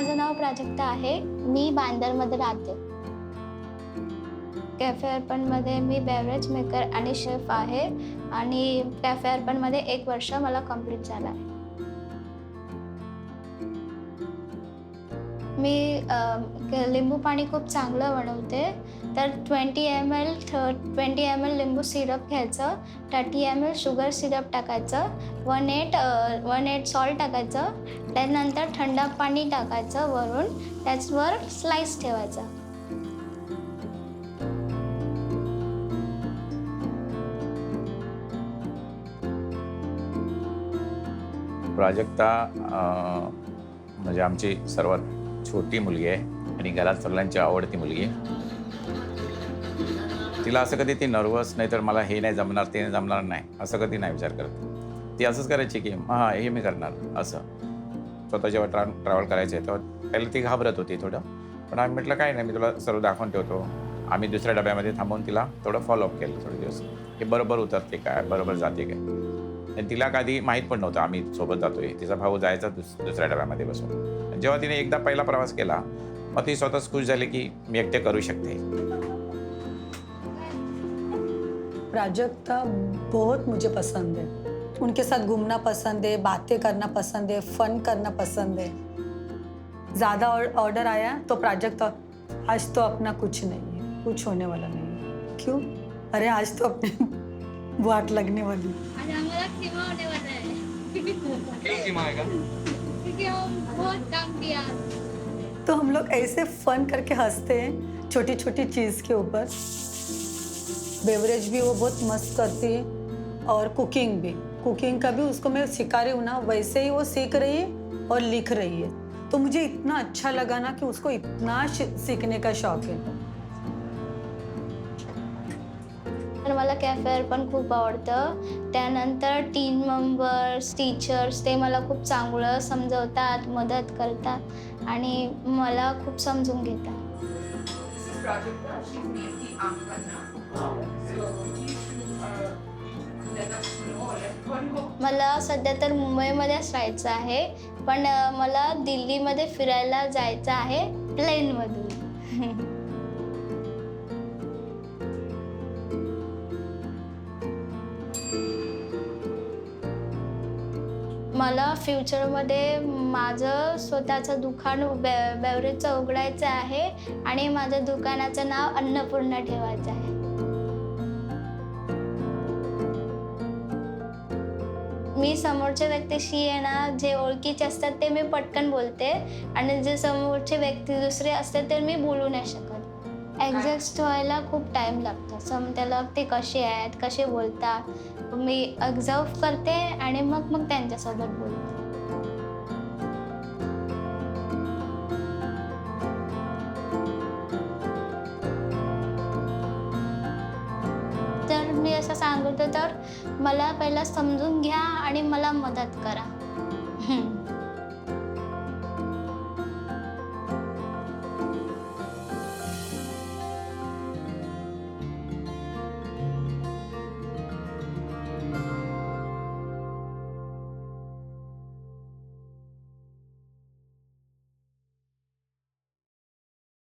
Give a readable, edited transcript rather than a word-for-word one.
माझं नाव प्राजक्ता आहे. मी बांदरमध्ये राहते. कॅफे अर्पणमध्ये मी बेवरेज मेकर आणि शेफ आहे आणि कॅफे अर्पणमध्ये 1 वर्ष मला कंप्लीट झालं आहे. मी लिंबू पाणी खूप चांगलं बनवते. तर 20 ml लिंबू सिरप घ्यायचं, 30 ml शुगर सिरप टाकायचं, 1/8 सॉल्ट टाकायचं, त्यानंतर थंड पाणी टाकायचं वरून, त्याच्यावर स्लाइस ठेवायचा. प्राजक्ता म्हणजे आमची सर्वात छोटी मुलगी आहे आणि घरात सगळ्यांची आवडती मुलगी आहे. तिला असं कधी ती नर्वस नाही तर मला हे नाही जमणार ते नाही जमणार नाही असं कधी नाही विचार करत. ती असंच करायची की हां हे मी करणार असं. स्वतः जेव्हा ट्रॅव्हल करायचं आहे तेव्हा पहिलं ती घाबरत होती थोडं, पण आम्ही म्हटलं काय नाही मी तुला सर्व दाखवून ठेवतो. आम्ही दुसऱ्या डब्यामध्ये थांबवून तिला थोडं फॉलोअप केलं थोडे दिवस, हे बरोबर उतरते काय बरोबर जाते काय. आणि तिला कधी माहीत पण नव्हतं आम्ही सोबत जातोय. तिचा भाऊ जायचा दुसऱ्या डब्यामध्ये बसून. जेव्हा तिने एकदा पहिला प्रवास केला मग ती स्वतःच खुश झाली की मी एकटे करू शकते. प्राजक्ता बहुत मुझे पसंद है। उनके साथ घूमना पसंद है, बातें करना पसंद है, फन करना पसंद है। ज़्यादा ऑर्डर आया तो प्राजक्ता आज तो अपना कुछ नहीं है, कुछ होने वाला नहीं है। क्यों? अरे आज तो अपने वाट लगने वाली। आज हमारा खीमा होने वाला है। क्यों खीमा आएगा? क्योंकि हम बहुत काम किया। तो हम लोग ऐसे फन करके हंसते हैं छोटी छोटी चीज़ के ऊपर। बेवरेज भी वो बहुत मस्त करती है और कुकिंग भी। कुकिंग का भी उसको मैं सिखा रही हूँ ना, वैसे ही वो सीख रही है और लिख रही है। तो मुझे इतना अच्छा लगा ना कि उसको इतना सीखने का शौक है। तर मला कॅफे अर्पण खूप आवडतं. त्यानंतर टीम मेंबर्स, टीचर्स ते मला खूप चांगलं समजवतात, मदत करतात आणि मला खूप समजून घेतात. मला सध्या तर मुंबईमध्येच राहायचं आहे, पण मला दिल्लीमध्ये फिरायला जायचं आहे प्लेनमधून. मला फ्युचरमध्ये माझं स्वतःचं दुकान बेवरेजचं उघडायचं आहे आणि माझ्या दुकानाचं नाव अन्नपूर्णा ठेवायचं आहे. मी समोरच्या व्यक्तीशी आहे ना, जे ओळखीचे असतात ते मी पटकन बोलते आणि जे समोरचे व्यक्ती दुसरे असतात तर मी बोलू नाही शकत. ॲडजस्ट व्हायला खूप टाईम लागतो. त्याला ते कसे आहेत, कसे बोलतात, मी ऑब्झर्व करते आणि मग त्यांच्यासोबत बोलते. तर मी असं सांगतो तर मला पहिला समजून घ्या आणि मला मदत करा.